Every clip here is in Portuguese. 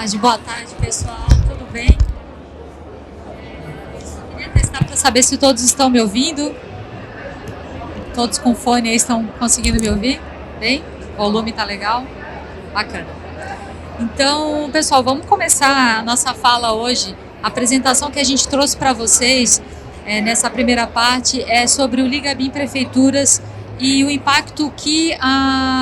Boa tarde, pessoal. Tudo bem? Queria testar para saber se todos estão me ouvindo. Todos com fone aí estão conseguindo me ouvir? Bem? O volume tá legal? Bacana. Então, pessoal, vamos começar a nossa fala hoje. A apresentação que a gente trouxe para vocês nessa primeira parte é sobre o Liga BIM Prefeituras e o impacto que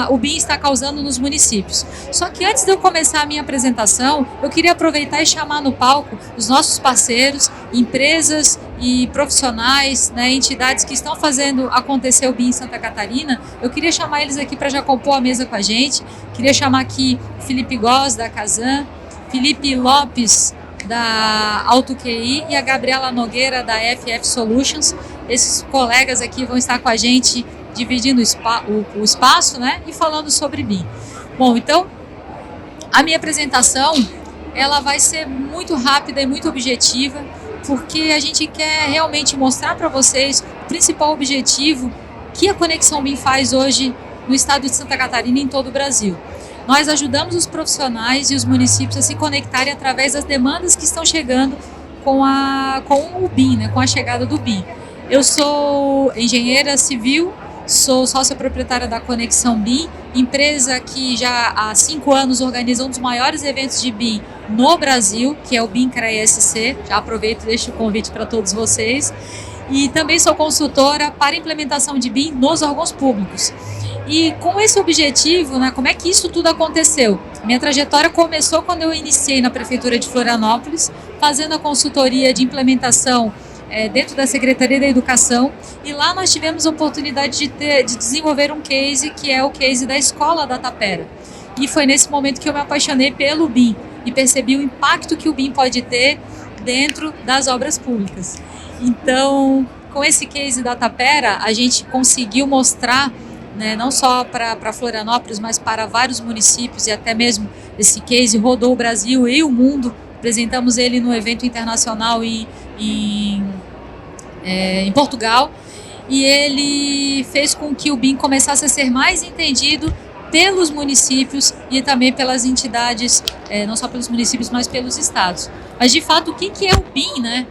o BIM está causando nos municípios. Só que antes de eu começar a minha apresentação, eu queria aproveitar e chamar no palco os nossos parceiros, empresas e profissionais, né, entidades que estão fazendo acontecer o BIM em Santa Catarina. Eu queria chamar eles aqui para já compor a mesa com a gente. Queria chamar aqui Felipe Góes, da Casan, Felipe Lopes, da AutoQI, e a Gabriela Nogueira, da FF Solutions. Esses colegas aqui vão estar com a gente dividindo o espaço, né, e falando sobre BIM. Bom, então, a minha apresentação, ela vai ser muito rápida e muito objetiva, porque a gente quer realmente mostrar para vocês o principal objetivo que a Conexão BIM faz hoje no estado de Santa Catarina e em todo o Brasil. Nós ajudamos os profissionais e os municípios a se conectarem através das demandas que estão chegando com o BIM, né, com a chegada do BIM. Eu sou engenheira civil, sou sócia proprietária da Conexão BIM, empresa que já há 5 anos organiza um dos maiores eventos de BIM no Brasil, que é o BIM CREA SC. Já aproveito e deixo o convite para todos vocês. E também sou consultora para implementação de BIM nos órgãos públicos. E com esse objetivo, né, como é que isso tudo aconteceu? Minha trajetória começou quando eu iniciei na Prefeitura de Florianópolis, fazendo a consultoria de implementação dentro da Secretaria da Educação, e lá nós tivemos a oportunidade de desenvolver um case, que é o case da Escola da Tapera. E foi nesse momento que eu me apaixonei pelo BIM e percebi o impacto que o BIM pode ter dentro das obras públicas. Então, com esse case da Tapera, a gente conseguiu mostrar, né, não só para Florianópolis, mas para vários municípios, e até mesmo esse case rodou o Brasil e o mundo. Apresentamos ele no evento internacional em Portugal, e ele fez com que o BIM começasse a ser mais entendido pelos municípios e também pelas entidades, não só pelos municípios, mas pelos estados. Mas, de fato, o que é o BIM, né?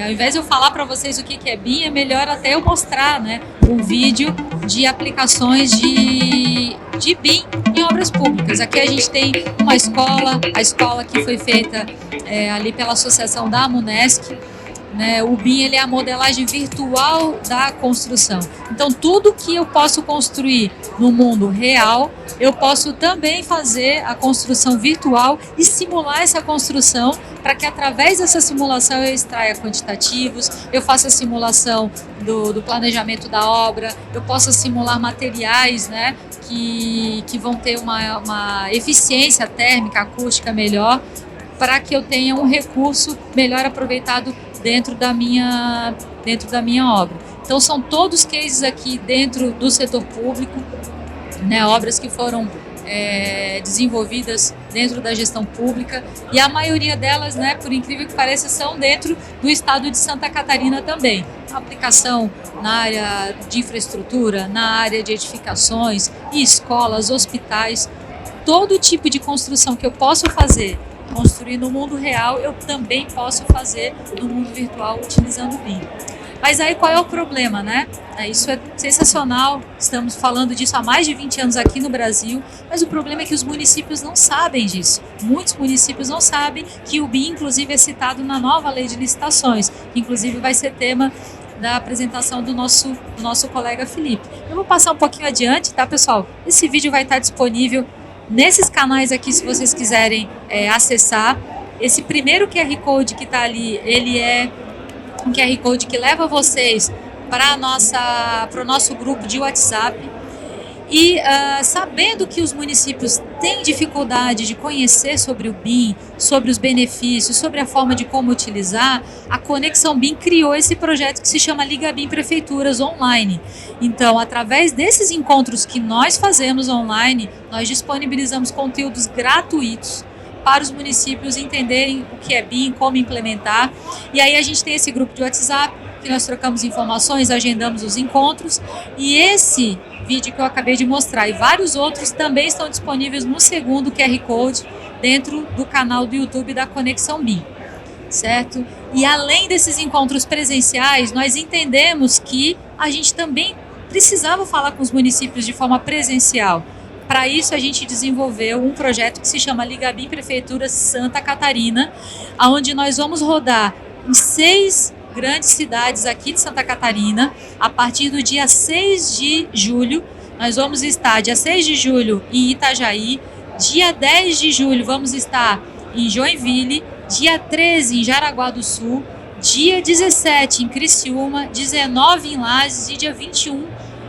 Ao invés de eu falar para vocês o que é BIM, é melhor até eu mostrar, né, um vídeo de aplicações de BIM em obras públicas. Aqui a gente tem uma escola, a escola que foi feita ali pela associação da Amunesc, né? O BIM, ele é a modelagem virtual da construção. Então, tudo que eu posso construir no mundo real, eu posso também fazer a construção virtual e simular essa construção, para que através dessa simulação eu extraia quantitativos, eu faça a simulação do planejamento da obra, eu possa simular materiais, né, que vão ter uma eficiência térmica, acústica melhor, para que eu tenha um recurso melhor aproveitado dentro da minha obra. Então, são todos cases aqui dentro do setor público, né, obras que foram desenvolvidas dentro da gestão pública, e a maioria delas, né, por incrível que pareça, são dentro do estado de Santa Catarina também. A aplicação na área de infraestrutura, na área de edificações, escolas, hospitais, todo tipo de construção que eu posso construir no mundo real, eu também posso fazer no mundo virtual utilizando o BIM. Mas aí qual é o problema, né? Isso é sensacional, estamos falando disso há mais de 20 anos aqui no Brasil, mas o problema é que os municípios não sabem disso. Muitos municípios não sabem que o BIM, inclusive, é citado na nova lei de licitações, que inclusive vai ser tema da apresentação do nosso colega Felipe. Eu vou passar um pouquinho adiante, tá, pessoal? Esse vídeo vai estar disponível nesses canais aqui, se vocês quiserem acessar. Esse primeiro QR Code que está ali, ele é um QR Code que leva vocês para o nosso grupo de WhatsApp. E sabendo que os municípios têm dificuldade de conhecer sobre o BIM, sobre os benefícios, sobre a forma de como utilizar, a Conexão BIM criou esse projeto que se chama Liga BIM Prefeituras Online. Então, através desses encontros que nós fazemos online, nós disponibilizamos conteúdos gratuitos para os municípios entenderem o que é BIM, como implementar. E aí a gente tem esse grupo de WhatsApp, que nós trocamos informações, agendamos os encontros, e esse vídeo que eu acabei de mostrar. E vários outros também estão disponíveis no segundo QR Code dentro do canal do YouTube da Conexão BIM, certo? E além desses encontros presenciais, nós entendemos que a gente também precisava falar com os municípios de forma presencial. Para isso, a gente desenvolveu um projeto que se chama Liga BIM Prefeitura Santa Catarina, onde nós vamos rodar em 6 grandes cidades aqui de Santa Catarina, a partir do dia 6 de julho. Nós vamos estar dia 6 de julho em Itajaí, dia 10 de julho vamos estar em Joinville, dia 13 em Jaraguá do Sul, dia 17 em Criciúma, 19 em Lages e dia 21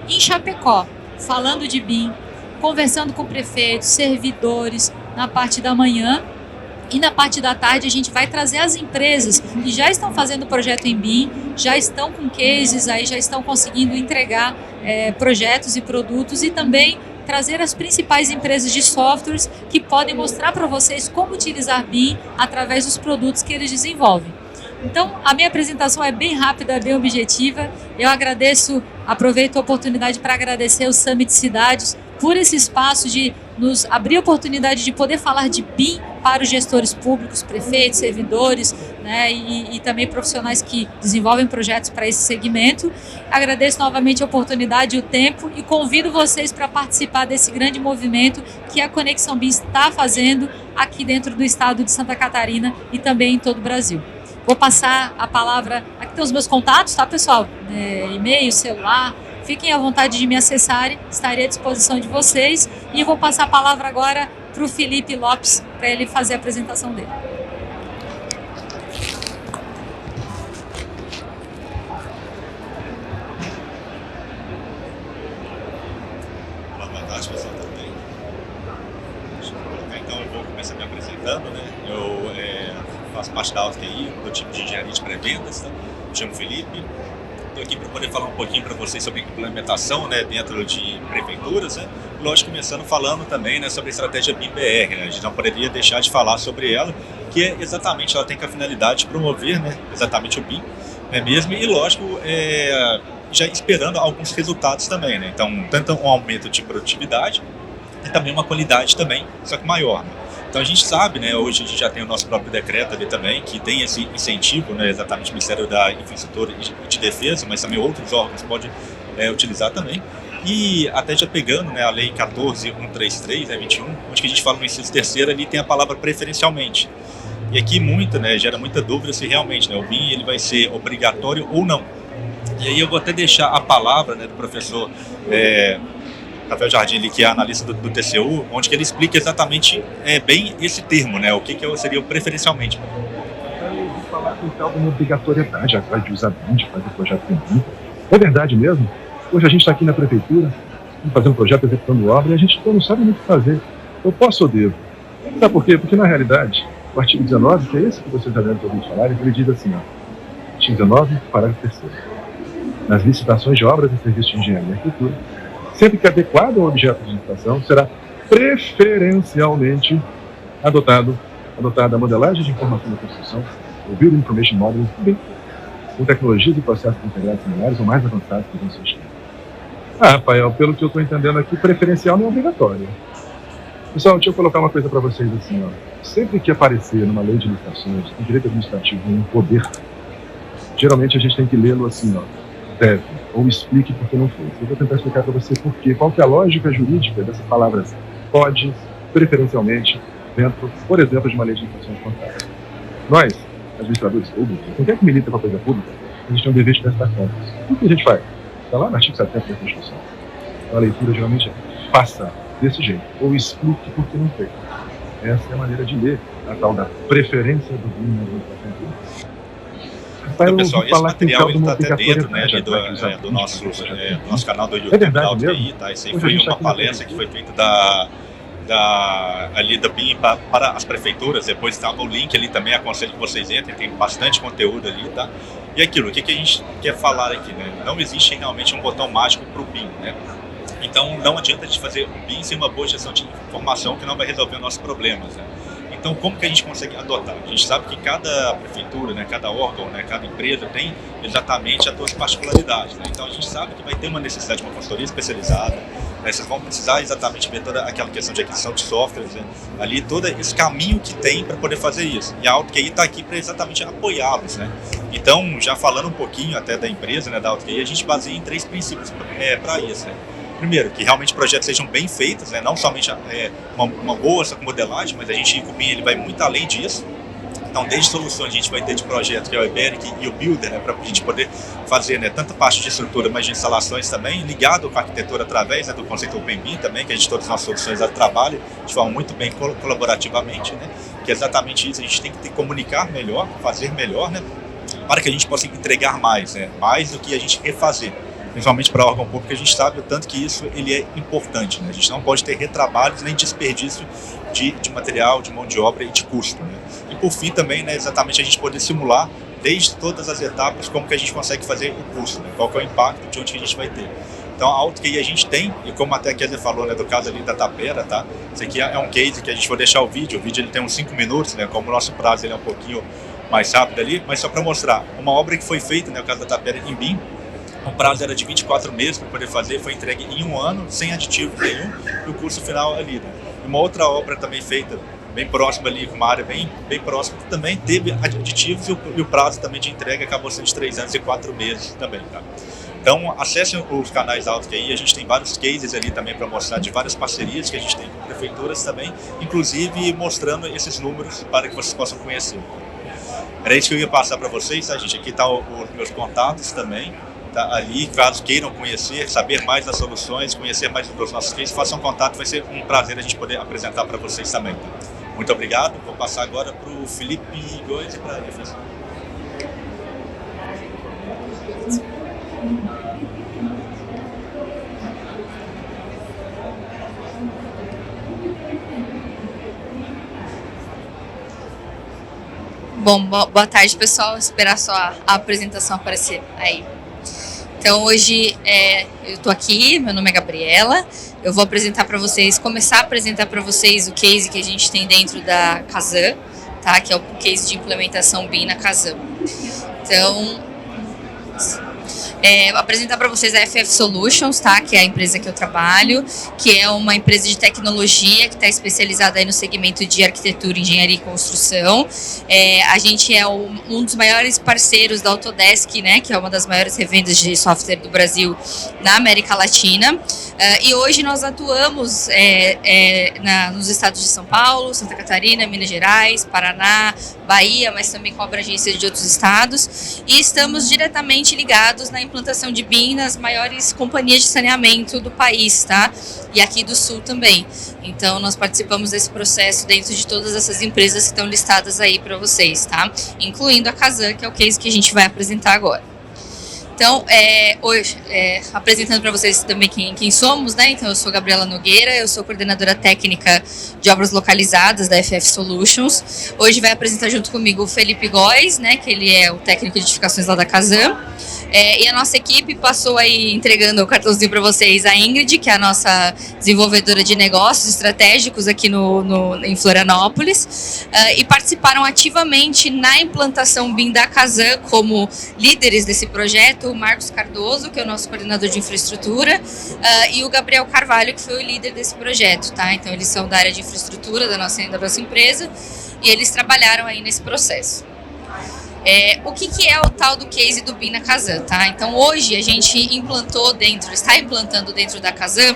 em Chapecó, falando de BIM, conversando com prefeitos, servidores na parte da manhã. E na parte da tarde a gente vai trazer as empresas que já estão fazendo projeto em BIM, já estão com cases, aí já estão conseguindo entregar projetos e produtos, e também trazer as principais empresas de softwares que podem mostrar para vocês como utilizar BIM através dos produtos que eles desenvolvem. Então, a minha apresentação é bem rápida, bem objetiva. Eu aproveito a oportunidade para agradecer o Summit Cidades por esse espaço de nos abrir a oportunidade de poder falar de BIM para os gestores públicos, prefeitos, servidores, né, e também profissionais que desenvolvem projetos para esse segmento. Agradeço novamente a oportunidade e o tempo e convido vocês para participar desse grande movimento que a Conexão BIM está fazendo aqui dentro do estado de Santa Catarina e também em todo o Brasil. Vou passar a palavra, aqui tem os meus contatos, tá, pessoal? E-mail, celular, fiquem à vontade de me acessarem, estarei à disposição de vocês, e vou passar a palavra agora para o Felipe Lopes, para ele fazer a apresentação dele. Boa tarde, pessoal, tudo bem? Então eu vou começar me apresentando, né? Eu faço parte da AutoTI, do time de engenharia de pré-vendas, tá? Me chamo Felipe. Estou aqui para poder falar um pouquinho para vocês sobre implementação, né, dentro de prefeituras, né? Lógico, começando falando também, né, sobre a estratégia BIM-BR, né? A gente não poderia deixar de falar sobre ela, que é exatamente, ela tem a finalidade de promover, né, exatamente o BIM, né, mesmo, e lógico, já esperando alguns resultados também, né? Então, tanto um aumento de produtividade e também uma qualidade também, só que maior, né? Então a gente sabe, né, hoje a gente já tem o nosso próprio decreto ali também, que tem esse incentivo, né, exatamente o Ministério da Infraestrutura e de Defesa, mas também outros órgãos podem utilizar também. E até já pegando, né, a Lei 14.133, né, 21, onde que a gente fala no inciso terceiro, ali tem a palavra preferencialmente. E aqui gera muita dúvida se realmente, né, o BIM ele vai ser obrigatório ou não. E aí eu vou até deixar a palavra, né, do professor Rafael Jardim, que é analista do TCU, onde que ele explica exatamente bem esse termo, né? O que seria o preferencialmente. Eu vou falar com tal de uma obrigatoriedade atrás de usar BIM, de fazer projeto com BIM. É verdade mesmo? Hoje a gente está aqui na prefeitura, fazendo um projeto, executando obra, e a gente não sabe muito o que fazer. Eu posso ou devo? Sabe por quê? Porque na realidade, o artigo 19, que é esse que vocês já devem ter ouvido falar, ele diz assim, ó, artigo 19, parágrafo 3º. Nas licitações de obras e serviços de engenharia e arquitetura, sempre que adequado ao objeto de licitação, será preferencialmente adotada a modelagem de informação da construção, o Building Information Modeling, também, com tecnologias e processos integrados similares ou mais avançados que vão ser estudados. Rafael, pelo que eu estou entendendo aqui, preferencial não é obrigatório. Pessoal, deixa eu colocar uma coisa para vocês assim, ó. Sempre que aparecer numa lei de licitações, em direito administrativo, um poder, geralmente a gente tem que lê-lo assim, ó, deve, ou explique por que não fez. Eu vou tentar explicar para você por quê, qual que é a lógica jurídica dessas palavras pode, preferencialmente, dentro, por exemplo, de uma lei de licitações contratos. Nós, administradores públicos, qualquer que milita com a coisa pública, a gente tem um dever de prestar contas. O que a gente faz? Está lá no artigo 70 da Constituição. A leitura geralmente é faça desse jeito, ou explique por que não fez. Essa é a maneira de ler a tal da preferência do BIM na administração pública. Então, pessoal, esse material está até dentro, né, do nosso canal do YouTube, da AutoTI, tá? Isso aí foi uma palestra que foi feita ali da BIM para as prefeituras. Depois estava o link ali também, aconselho que vocês entrem, tem bastante conteúdo ali, tá? E aquilo, o que a gente quer falar aqui, né? Não existe realmente um botão mágico para o BIM, né? Então não adianta a gente fazer o BIM sem uma boa gestão de informação que não vai resolver os nossos problemas, né? Então, como que a gente consegue adotar? A gente sabe que cada prefeitura, né, cada órgão, né, cada empresa tem exatamente as suas particularidades, né? Então, a gente sabe que vai ter uma necessidade de uma consultoria especializada, Né? Vocês vão precisar exatamente ver toda aquela questão de aquisição de softwares, né? Ali todo esse caminho que tem para poder fazer isso. E a AutoQI está aqui para exatamente apoiá-los. Né? Então, já falando um pouquinho até da empresa, né, da AutoQI, a gente baseia em 3 princípios para isso. Né? Primeiro, que realmente projetos sejam bem feitos, né? Não somente uma boa modelagem, mas a gente, o BIM, ele vai muito além disso. Então, desde soluções a gente vai ter de projeto, que é o Iberic e o Builder, né, para a gente poder fazer, né, tanto parte de estrutura, mas de instalações também, ligado com a arquitetura através, né, do conceito OpenBIM também, que a gente, todas as nossas soluções trabalham de forma muito bem colaborativamente, né, que é exatamente isso, a gente tem que comunicar melhor, fazer melhor, né, para que a gente possa entregar mais, né, mais do que a gente refazer. Principalmente para órgão público, a gente sabe o tanto que isso ele é importante. Né? A gente não pode ter retrabalhos nem desperdício de material, de mão de obra e de custo. Né? E por fim também, né, exatamente a gente poder simular desde todas as etapas como que a gente consegue fazer o custo, né? Qual que é o impacto de onde a gente vai ter. Então a AutoQI a gente tem, e como até a Kézia falou, né, do caso ali da Tapera, tá? Isso aqui é um case que a gente vai deixar o vídeo ele tem uns 5 minutos, né? Como o nosso prazo ele é um pouquinho mais rápido ali, mas só para mostrar, uma obra que foi feita, né, o caso da Tapera em BIM, o prazo era de 24 meses para poder fazer, foi entregue em 1 ano, sem aditivo nenhum, e o custo final ali. Né? E uma outra obra também feita, bem próxima ali, com uma área bem próxima, que também teve aditivos, e o prazo também de entrega acabou sendo de 3 anos e 4 meses também. Tá? Então, acessem os canais da AutoQI, a gente tem vários cases ali também para mostrar de várias parcerias que a gente tem com prefeituras também, inclusive mostrando esses números para que vocês possam conhecer. Era isso que eu ia passar para vocês, tá, gente? Aqui estão os meus contatos também. Tá, ali, caso queiram conhecer, saber mais das soluções, conhecer mais dos nossos cases, façam contato, vai ser um prazer a gente poder apresentar para vocês também. Tá? Muito obrigado, vou passar agora para o Felipe Góes e para a Jefferson. Bom, boa tarde, pessoal. Esperar só a apresentação aparecer aí. Então, hoje eu estou aqui, meu nome é Gabriela, eu vou começar a apresentar para vocês o case que a gente tem dentro da Kazan, tá? Que é o case de implementação BIM na Kazan. Então, apresentar para vocês a FF Solutions, tá? Que é a empresa que eu trabalho, que é uma empresa de tecnologia que está especializada aí no segmento de arquitetura, engenharia e construção. A gente é um dos maiores parceiros da Autodesk, né? Que é uma das maiores revendas de software do Brasil na América Latina. E hoje nós atuamos nos estados de São Paulo, Santa Catarina, Minas Gerais, Paraná, Bahia, mas também com abrangência de outros estados. E estamos diretamente ligados na implantação de BIM nas maiores companhias de saneamento do país, tá? E aqui do Sul também. Então, nós participamos desse processo dentro de todas essas empresas que estão listadas aí para vocês, tá? Incluindo a Kazan, que é o case que a gente vai apresentar agora. Então, hoje, apresentando para vocês também quem somos, né? Então, eu sou Gabriela Nogueira, eu sou coordenadora técnica de obras localizadas da FF Solutions. Hoje vai apresentar junto comigo o Felipe Góes, né? Que ele é o técnico de edificações lá da Kazan. E a nossa equipe passou aí entregando o cartãozinho para vocês a Ingrid, que é a nossa desenvolvedora de negócios estratégicos aqui em Florianópolis, e participaram ativamente na implantação BIM da Kazan como líderes desse projeto, o Marcos Cardoso, que é o nosso coordenador de infraestrutura, e o Gabriel Carvalho, que foi o líder desse projeto, tá? Então eles são da área de infraestrutura da nossa empresa e eles trabalharam aí nesse processo. O que é o tal do case do BIM na Kazan, tá? Então hoje a gente está implantando dentro da Kazan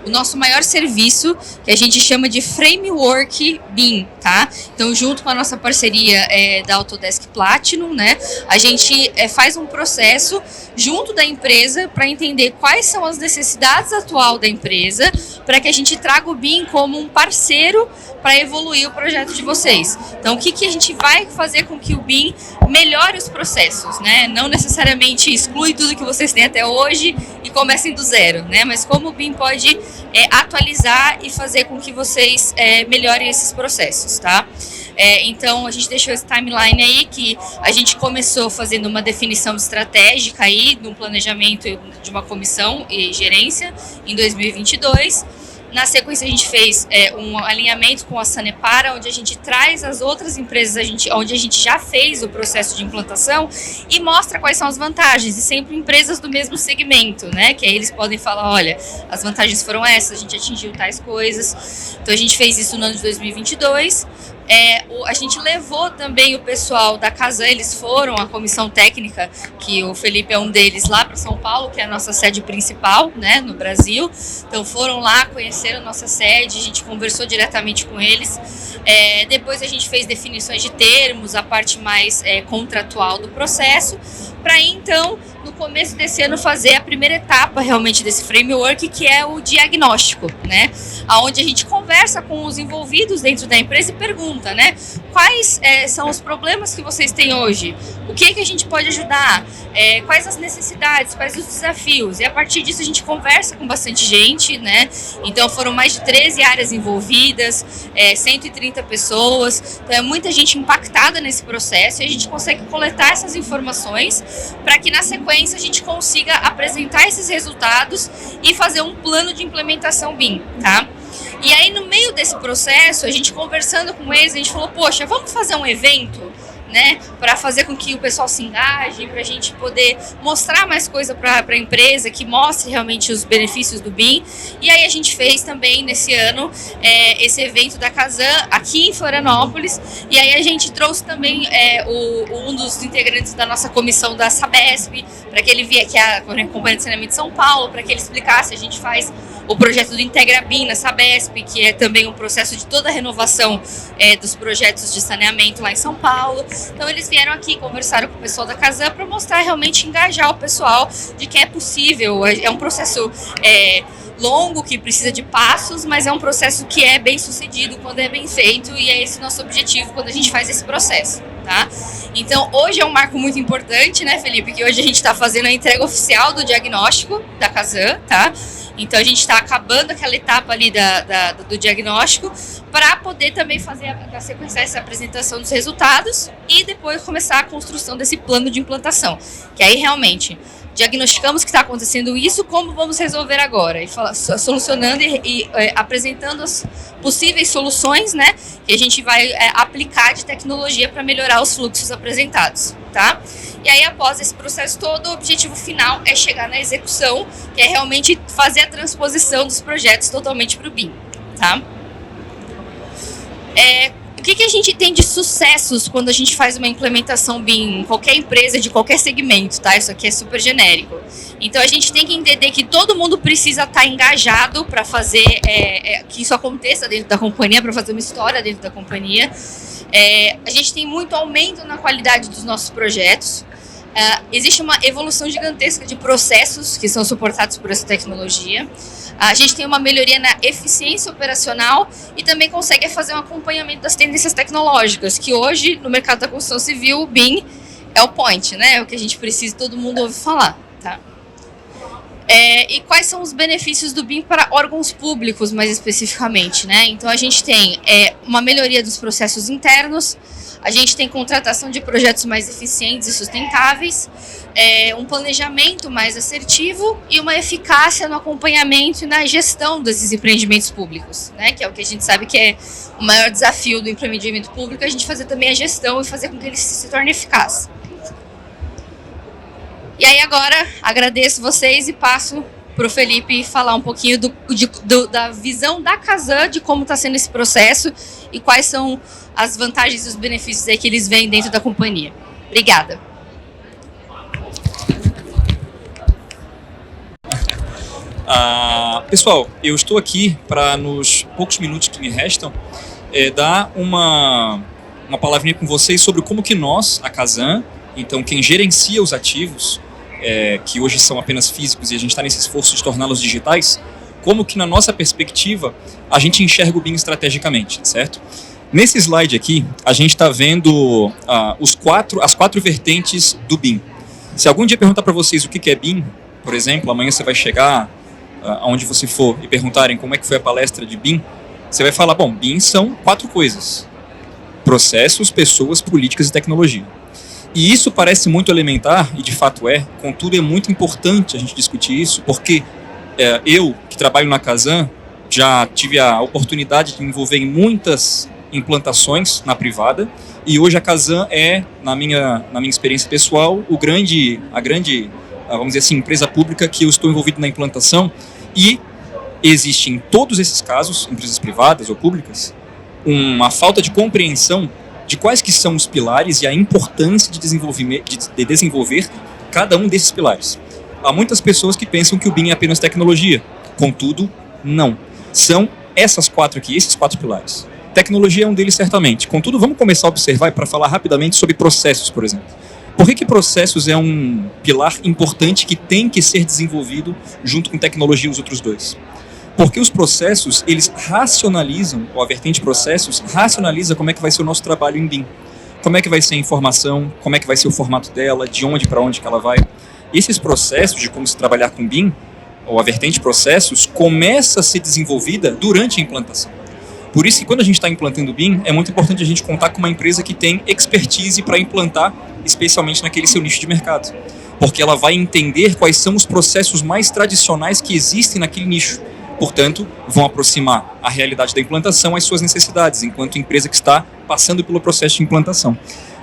o nosso maior serviço, que a gente chama de Framework BIM, tá? Então junto com a nossa parceria da Autodesk Platinum, né? A gente faz um processo junto da empresa para entender quais são as necessidades atual da empresa, para que a gente traga o BIM como um parceiro para evoluir o projeto de vocês. Então, o que a gente vai fazer com que o BIM melhore os processos, né? Não necessariamente exclui tudo que vocês têm até hoje e comecem do zero, né? Mas como o BIM pode atualizar e fazer com que vocês melhorem esses processos, tá? Então, a gente deixou esse timeline aí que a gente começou fazendo uma definição estratégica aí, no planejamento de uma comissão e gerência em 2022. Na sequência, a gente fez um alinhamento com a Sanepar, onde a gente traz as outras empresas, onde a gente já fez o processo de implantação e mostra quais são as vantagens, e sempre empresas do mesmo segmento, né? Que aí eles podem falar, olha, as vantagens foram essas, a gente atingiu tais coisas. Então, a gente fez isso no ano de 2022. A gente levou também o pessoal da Kazan, eles foram, a comissão técnica, que o Felipe é um deles, lá para São Paulo, que é a nossa sede principal, né, no Brasil. Então foram lá, conheceram a nossa sede, a gente conversou diretamente com eles. Depois a gente fez definições de termos, a parte mais contratual do processo, para então, no começo desse ano, fazer a primeira etapa realmente desse framework, que é o diagnóstico, né? Onde a gente conversa com os envolvidos dentro da empresa e pergunta, né? Quais são os problemas que vocês têm hoje? O que a gente pode ajudar? Quais as necessidades? Quais os desafios? E a partir disso a gente conversa com bastante gente, né? Então foram mais de 13 áreas envolvidas, 130 pessoas. Então é muita gente impactada nesse processo e a gente consegue coletar essas informações para que na sequência a gente consiga apresentar esses resultados e fazer um plano de implementação BIM, tá? E aí no meio desse processo, a gente conversando com eles, a gente falou, poxa, vamos fazer um evento, né, para fazer com que o pessoal se engaje, para a gente poder mostrar mais coisa para a empresa, que mostre realmente os benefícios do BIM. E aí a gente fez também nesse ano esse evento da Kazan aqui em Florianópolis, e aí a gente trouxe também um dos integrantes da nossa comissão da Sabesp, para que ele viesse, que é a Companhia de Saneamento de São Paulo, para que ele explicasse. A gente faz o projeto do Integra BIM na Sabesp, que é também um processo de toda a renovação dos projetos de saneamento lá em São Paulo. Então eles vieram aqui, conversaram com o pessoal da Kazan para mostrar, realmente engajar o pessoal de que é possível. É um processo longo, que precisa de passos, mas é um processo que é bem sucedido quando é bem feito, e é esse o nosso objetivo quando a gente faz esse processo, tá? Então hoje é um marco muito importante, né, Felipe, que hoje a gente está fazendo a entrega oficial do diagnóstico da Kazan, tá? Então a gente está acabando aquela etapa ali do diagnóstico para poder também fazer sequenciar essa apresentação dos resultados e depois começar a construção desse plano de implantação, que aí realmente diagnosticamos que está acontecendo isso, como vamos resolver agora? E solucionando e apresentando as possíveis soluções, né, que a gente vai aplicar de tecnologia para melhorar os fluxos apresentados, tá? E aí, após esse processo todo, o objetivo final é chegar na execução, que é realmente fazer a transposição dos projetos totalmente para o BIM, tá? O que a gente tem de sucessos quando a gente faz uma implementação BIM em qualquer empresa, de qualquer segmento, tá? Isso aqui é super genérico. Então, a gente tem que entender que todo mundo precisa estar engajado para fazer que isso aconteça dentro da companhia, para fazer uma história dentro da companhia. A gente tem muito aumento na qualidade dos nossos projetos. Existe uma evolução gigantesca de processos que são suportados por essa tecnologia. A gente tem uma melhoria na eficiência operacional e também consegue fazer um acompanhamento das tendências tecnológicas, que hoje, no mercado da construção civil, o BIM é o point, né? É o que a gente precisa, todo mundo ouve falar, tá? E quais são os benefícios do BIM para órgãos públicos, mais especificamente, né? Então, a gente tem uma melhoria dos processos internos, a gente tem contratação de projetos mais eficientes e sustentáveis, um planejamento mais assertivo e uma eficácia no acompanhamento e na gestão desses empreendimentos públicos, né? Que é o que a gente sabe que é o maior desafio do empreendimento público, a gente fazer também a gestão e fazer com que ele se torne eficaz. E aí agora agradeço vocês e passo para o Felipe falar um pouquinho da visão da Kazan, de como está sendo esse processo e quais são as vantagens e os benefícios aí que eles veem dentro da companhia. Obrigada. Pessoal, eu estou aqui para, nos poucos minutos que me restam, dar uma palavrinha com vocês sobre como que nós, a Kazan, então quem gerencia os ativos, que hoje são apenas físicos e a gente está nesse esforço de torná-los digitais, como que na nossa perspectiva a gente enxerga o BIM estrategicamente, certo? Nesse slide aqui, a gente está vendo as quatro vertentes do BIM. Se algum dia perguntar para vocês o que é BIM, por exemplo, amanhã você vai chegar aonde você for e perguntarem como é que foi a palestra de BIM, você vai falar, bom, BIM são 4 coisas: processos, pessoas, políticas e tecnologia. E isso parece muito elementar, e de fato contudo é muito importante a gente discutir isso, porque eu, que trabalho na Kazan, já tive a oportunidade de me envolver em muitas implantações na privada, e hoje a Kazan é, na minha experiência pessoal, a grande, vamos dizer assim, empresa pública que eu estou envolvido na implantação, e existe em todos esses casos, empresas privadas ou públicas, uma falta de compreensão de quais que são os pilares e a importância de desenvolver cada um desses pilares. Há muitas pessoas que pensam que o BIM é apenas tecnologia, contudo, não. São esses 4 pilares. Tecnologia é um deles, certamente. Contudo, vamos começar a observar para falar rapidamente sobre processos, por exemplo. Por que processos é um pilar importante que tem que ser desenvolvido junto com tecnologia e os outros dois? Porque os processos, eles racionalizam, ou a vertente processos, racionaliza como é que vai ser o nosso trabalho em BIM. Como é que vai ser a informação, como é que vai ser o formato dela, de onde para onde que ela vai. Esses processos de como se trabalhar com BIM, ou a vertente processos, começa a ser desenvolvida durante a implantação. Por isso que quando a gente está implantando BIM, é muito importante a gente contar com uma empresa que tem expertise para implantar, especialmente naquele seu nicho de mercado. Porque ela vai entender quais são os processos mais tradicionais que existem naquele nicho. Portanto, vão aproximar a realidade da implantação às suas necessidades, enquanto empresa que está passando pelo processo de implantação.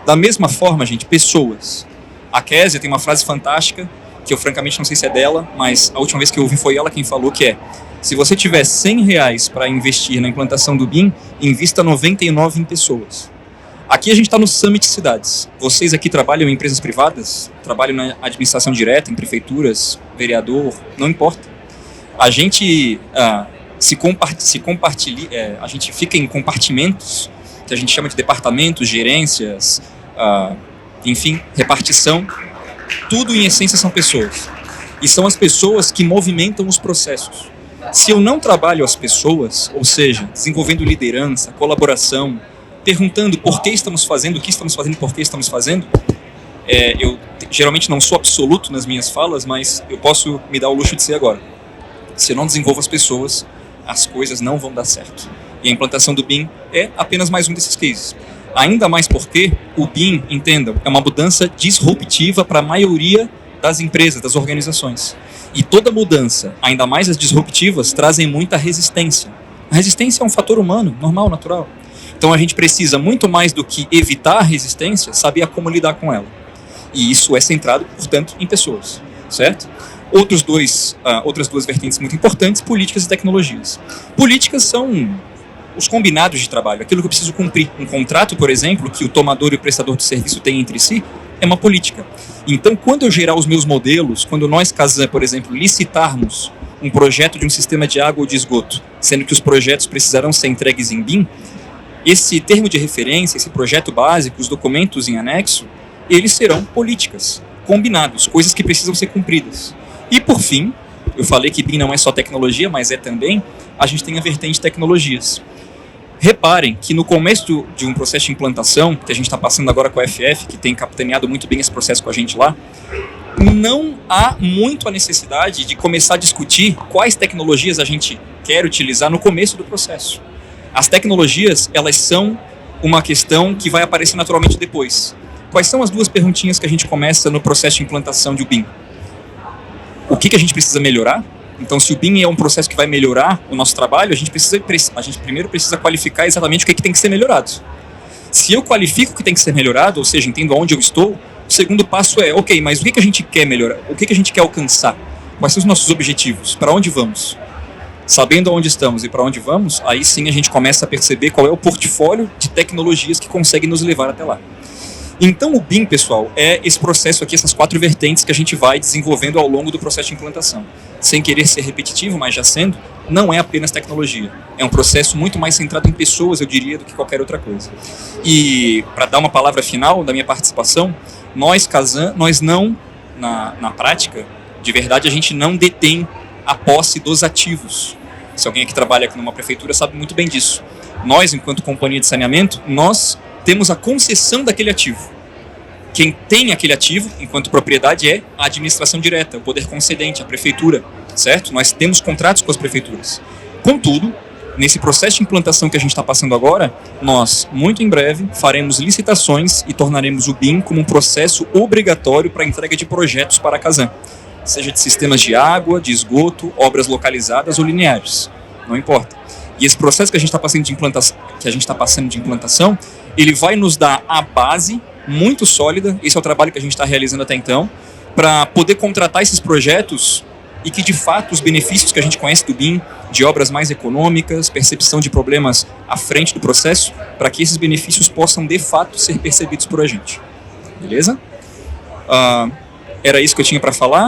Da mesma forma, gente, pessoas. A Kézia tem uma frase fantástica, que eu francamente não sei se é dela, mas a última vez que eu ouvi foi ela quem falou, que é: se você tiver R$100 para investir na implantação do BIM, invista 99 em pessoas. Aqui a gente está no Summit Cidades. Vocês aqui trabalham em empresas privadas? Trabalham na administração direta, em prefeituras, vereador, não importa. A gente a gente fica em compartimentos, que a gente chama de departamentos, gerências, enfim, repartição. Tudo em essência são pessoas. E são as pessoas que movimentam os processos. Se eu não trabalho as pessoas, ou seja, desenvolvendo liderança, colaboração, perguntando por que estamos fazendo, o que estamos fazendo e por que estamos fazendo, eu geralmente não sou absoluto nas minhas falas, mas eu posso me dar o luxo de ser agora. Se eu não desenvolvo as pessoas, as coisas não vão dar certo. E a implantação do BIM é apenas mais um desses cases. Ainda mais porque o BIM, entendam, é uma mudança disruptiva para a maioria das empresas, das organizações. E toda mudança, ainda mais as disruptivas, trazem muita resistência. A resistência é um fator humano, normal, natural. Então a gente precisa, muito mais do que evitar a resistência, saber como lidar com ela. E isso é centrado, portanto, em pessoas, certo? Outras duas vertentes muito importantes, políticas e tecnologias. Políticas são os combinados de trabalho, aquilo que eu preciso cumprir. Um contrato, por exemplo, que o tomador e o prestador de serviço têm entre si, é uma política. Então, quando eu gerar os meus modelos, quando nós, Kazan, por exemplo, licitarmos um projeto de um sistema de água ou de esgoto, sendo que os projetos precisarão ser entregues em BIM, esse termo de referência, esse projeto básico, os documentos em anexo, eles serão políticas, combinados, coisas que precisam ser cumpridas. E, por fim, eu falei que BIM não é só tecnologia, mas é também, a gente tem a vertente tecnologias. Reparem que no começo de um processo de implantação, que a gente está passando agora com a FF, que tem capitaneado muito bem esse processo com a gente lá, não há muito a necessidade de começar a discutir quais tecnologias a gente quer utilizar no começo do processo. As tecnologias, elas são uma questão que vai aparecer naturalmente depois. Quais são as duas perguntinhas que a gente começa no processo de implantação de BIM? O que a gente precisa melhorar? Então, se o BIM é um processo que vai melhorar o nosso trabalho, a gente primeiro precisa qualificar exatamente o que tem que ser melhorado. Se eu qualifico o que tem que ser melhorado, ou seja, entendo onde eu estou, o segundo passo é, ok, mas o que a gente quer melhorar? O que a gente quer alcançar? Quais são os nossos objetivos? Para onde vamos? Sabendo onde estamos e para onde vamos, aí sim a gente começa a perceber qual é o portfólio de tecnologias que consegue nos levar até lá. Então o BIM, pessoal, é esse processo aqui, essas 4 vertentes que a gente vai desenvolvendo ao longo do processo de implantação. Sem querer ser repetitivo, mas já sendo, não é apenas tecnologia. É um processo muito mais centrado em pessoas, eu diria, do que qualquer outra coisa. E para dar uma palavra final da minha participação, nós, Kazan, nós não, na prática, de verdade, a gente não detém a posse dos ativos. Se alguém aqui trabalha numa prefeitura sabe muito bem disso. Nós, enquanto companhia de saneamento, nós temos a concessão daquele ativo. Quem tem aquele ativo, enquanto propriedade, é a administração direta, o poder concedente, a prefeitura, certo? Nós temos contratos com as prefeituras. Contudo, nesse processo de implantação que a gente está passando agora, nós, muito em breve, faremos licitações e tornaremos o BIM como um processo obrigatório para a entrega de projetos para a Kazan, seja de sistemas de água, de esgoto, obras localizadas ou lineares. não importa. E esse processo que a gente está passando de implantação, ele vai nos dar a base muito sólida, esse é o trabalho que a gente está realizando até então, para poder contratar esses projetos e que, de fato, os benefícios que a gente conhece do BIM, de obras mais econômicas, percepção de problemas à frente do processo, para que esses benefícios possam, de fato, ser percebidos por a gente. Beleza? Era isso que eu tinha para falar.